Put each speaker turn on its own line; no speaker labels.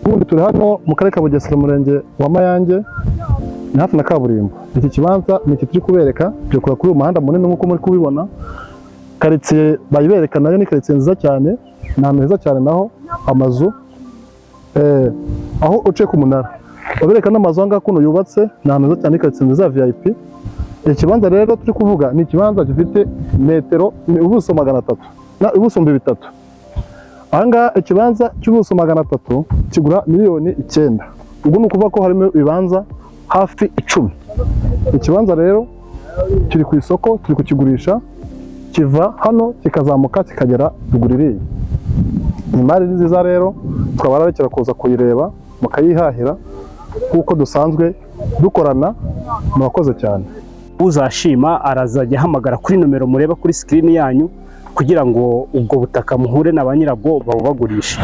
ubundi turi hano mu karere ka Bugesera umurenge wa Mayange, ni hafi na kaburimbo. Iki kibanza ni iki turi kubereka, byokora kuri uyu muhanda munini nk'uko muri kubibona. Karitsiye bayibereka nayo ni karitsiye nziza cyane, ni heza cyane, naho amazu aho uciye ku munara babereka n'amazu anga kuno yubatse, ni heza cyane, karitsiye nziza VIP. Ikibanza rero turi kuvuga ni ikibanza gifite metero ubuso 300 na ubuso 200. Anga ikibanza cy'ubuso 300 kigura miliyoni 9. Ubwo ni ukuvuga ko harimo ibibanza hafi 10. Ikibanza rero kiri ku isoko, turi kukigurisha, kiva hano kikazamuka kikagera ruguririye. Imari nziza rero twabarekera kuza kuyireba mukayihahira kuko dusanzwe dukorana. Murakoze cyane.
Uzashima arazajya hamagara kuri nomero mureba kuri screen yanyu kugira ngo ubwo butaka muhure na ba nyirabwo babubagurisha.